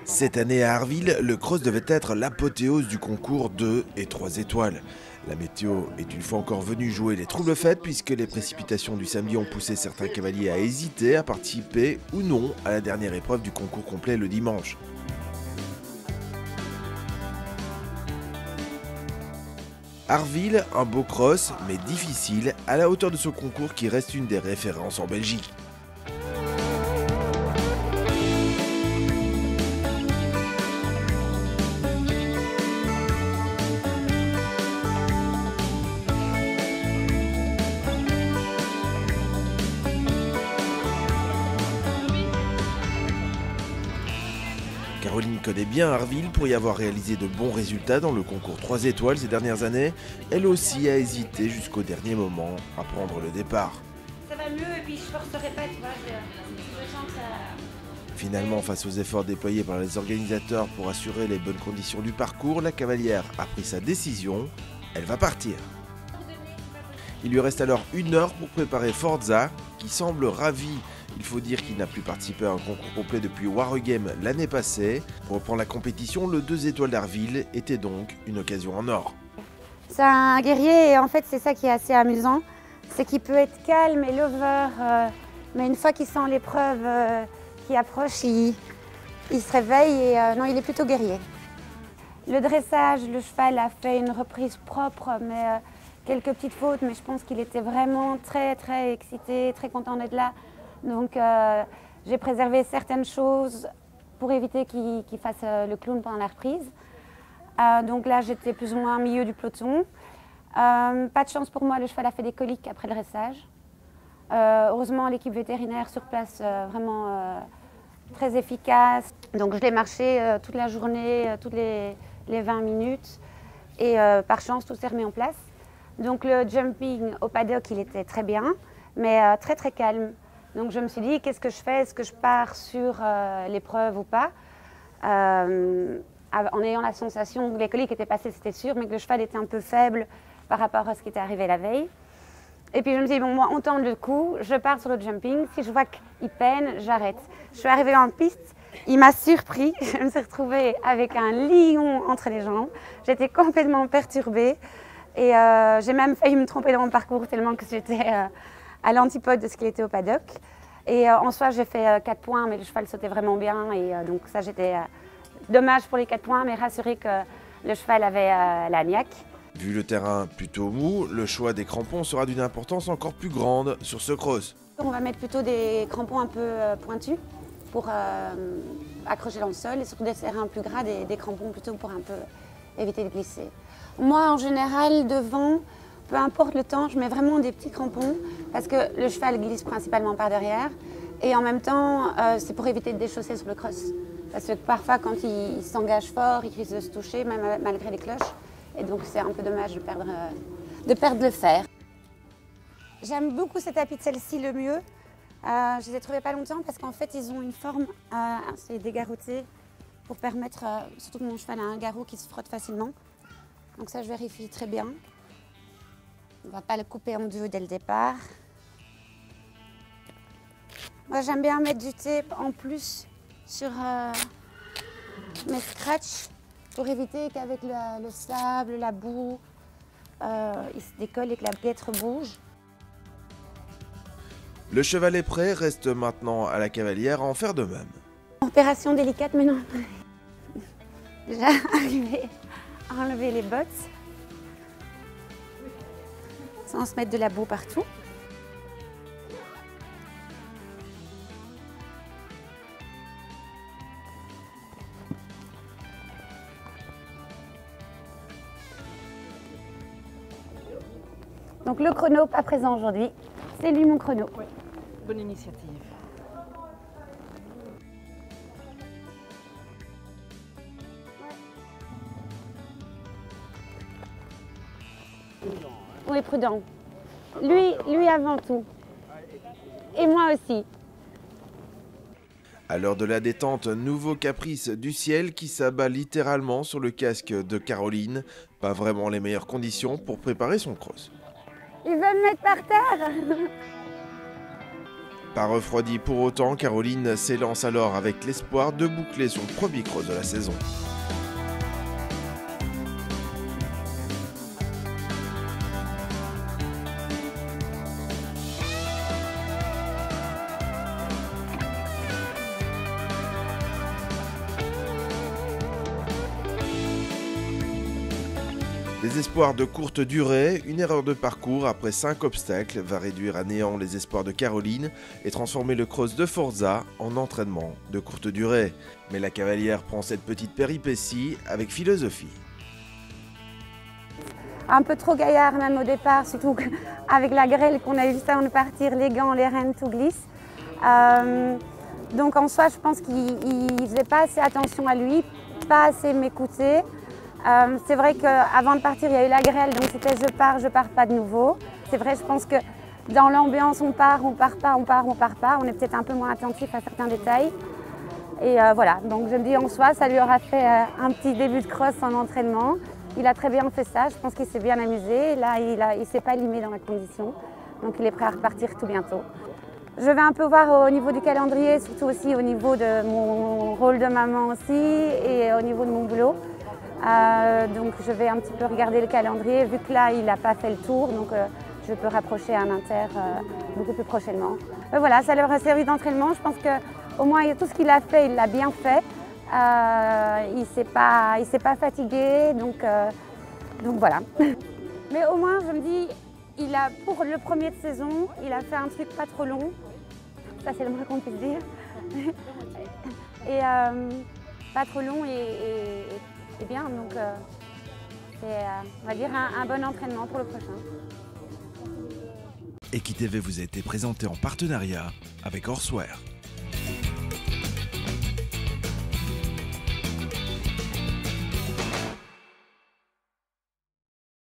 Cette année à Arville, le cross devait être l'apothéose du concours 2 et 3 étoiles. La météo est une fois encore venue jouer les troubles fêtes puisque les précipitations du samedi ont poussé certains cavaliers à hésiter à participer ou non à la dernière épreuve du concours complet le dimanche. Arville, un beau cross, mais difficile, à la hauteur de ce concours qui reste une des références en Belgique. Caroline connaît bien Arville pour y avoir réalisé de bons résultats dans le concours 3 étoiles ces dernières années. Elle aussi a hésité jusqu'au dernier moment à prendre le départ. Ça va mieux et puis je forcerai pas, tu vois, je sens que ça... Finalement, face aux efforts déployés par les organisateurs pour assurer les bonnes conditions du parcours, la cavalière a pris sa décision. Elle va partir. Il lui reste alors 1 heure pour préparer Forza, qui semble ravi. Il faut dire qu'il n'a plus participé à un concours complet depuis Waregem l'année passée. Pour reprendre la compétition, le 2 étoiles d'Arville était donc une occasion en or. C'est un guerrier et en fait c'est ça qui est assez amusant. C'est qu'il peut être calme et lover, mais une fois qu'il sent l'épreuve qui approche, il se réveille et non, il est plutôt guerrier. Le dressage, le cheval a fait une reprise propre, mais quelques petites fautes, mais je pense qu'il était vraiment très excité, très content d'être là. Donc j'ai préservé certaines choses pour éviter qu'il fasse le clown pendant la reprise. Donc là j'étais plus ou moins au milieu du peloton. Pas de chance pour moi, le cheval a fait des coliques après le dressage. Heureusement l'équipe vétérinaire sur place vraiment très efficace. Donc je l'ai marché toute la journée, toutes les 20 minutes et par chance tout s'est remis en place. Donc le jumping au paddock il était très bien mais très calme. Donc je me suis dit, qu'est-ce que je fais? Est-ce que je pars sur l'épreuve ou pas? En ayant la sensation que les coliques étaient passées, c'était sûr, mais que le cheval était un peu faible par rapport à ce qui était arrivé la veille. Et puis je me suis dit, bon, moi, on tente le coup, je pars sur le jumping. Si je vois qu'il peine, j'arrête. Je suis arrivée en piste, il m'a surpris. Je me suis retrouvée avec un lion entre les jambes. J'étais complètement perturbée. Et j'ai même failli me tromper dans mon parcours tellement que j'étais à l'antipode de ce qu'il était au paddock. Et en soi, j'ai fait 4 points, mais le cheval sautait vraiment bien. Et donc ça, j'étais dommage pour les 4 points, mais rassurée que le cheval avait la niaque. Vu le terrain plutôt mou, le choix des crampons sera d'une importance encore plus grande sur ce cross. On va mettre plutôt des crampons un peu pointus pour accrocher dans le sol et surtout des terrains plus gras, des crampons plutôt pour un peu éviter de glisser. Moi, en général, devant, peu importe le temps, je mets vraiment des petits crampons parce que le cheval glisse principalement par derrière et en même temps, c'est pour éviter de déchausser sur le cross. Parce que parfois, quand il s'engage fort, il risque de se toucher, même malgré les cloches. Et donc, c'est un peu dommage de perdre le fer. J'aime beaucoup ces tapis de celle-ci le mieux. Je les ai trouvés pas longtemps parce qu'en fait, ils ont une forme assez dégarrotée pour permettre, surtout que mon cheval a un garrot qui se frotte facilement. Donc ça, je vérifie très bien. On ne va pas le couper en deux dès le départ. Moi, j'aime bien mettre du tape en plus sur mes scratchs pour éviter qu'avec le sable, la boue, il se décolle et que la guêtre bouge. Le cheval est prêt, reste maintenant à la cavalière à en faire de même. Opération délicate, mais non. Déjà arrivé à enlever les bottes sans se mettre de la boue partout. Donc le chrono, pas présent aujourd'hui, c'est lui mon chrono. Oui, bonne initiative. Oui, prudent. Lui avant tout. Et moi aussi. À l'heure de la détente, nouveau caprice du ciel qui s'abat littéralement sur le casque de Caroline. Pas vraiment les meilleures conditions pour préparer son cross. Il veut me mettre par terre. Pas refroidi pour autant, Caroline s'élance alors avec l'espoir de boucler son premier cross de la saison. Des espoirs de courte durée, une erreur de parcours après 5 obstacles va réduire à néant les espoirs de Caroline et transformer le cross de Forza en entraînement de courte durée. Mais la cavalière prend cette petite péripétie avec philosophie. Un peu trop gaillard même au départ, surtout avec la grêle qu'on a eu juste avant de partir, les gants, les rênes, tout glisse. Donc en soi, je pense qu'il ne faisait pas assez attention à lui, pas assez m'écouter. C'est vrai qu'avant de partir, il y a eu la grêle, donc c'était je pars pas de nouveau. C'est vrai, je pense que dans l'ambiance, on part pas, on est peut-être un peu moins attentif à certains détails. Et voilà, donc je me dis en soi, ça lui aura fait un petit début de cross en entraînement. Il a très bien fait ça, je pense qu'il s'est bien amusé. Là, il ne s'est pas limé dans la condition, donc il est prêt à repartir tout bientôt. Je vais un peu voir au niveau du calendrier, surtout aussi au niveau de mon rôle de maman aussi et au niveau de mon boulot. Donc je vais un petit peu regarder le calendrier, vu que là il n'a pas fait le tour, donc je peux rapprocher un inter beaucoup plus prochainement. Voilà, ça leur a servi d'entraînement, je pense qu'au moins tout ce qu'il a fait, il l'a bien fait. Il ne s'est pas fatigué, donc voilà. Mais au moins je me dis, pour le premier de saison, il a fait un truc pas trop long, ça c'est le moins qu'on puisse dire. Et pas trop long et bien, donc c'est, on va dire, un bon entraînement pour le prochain. EquiTV vous a été présenté en partenariat avec Horseware.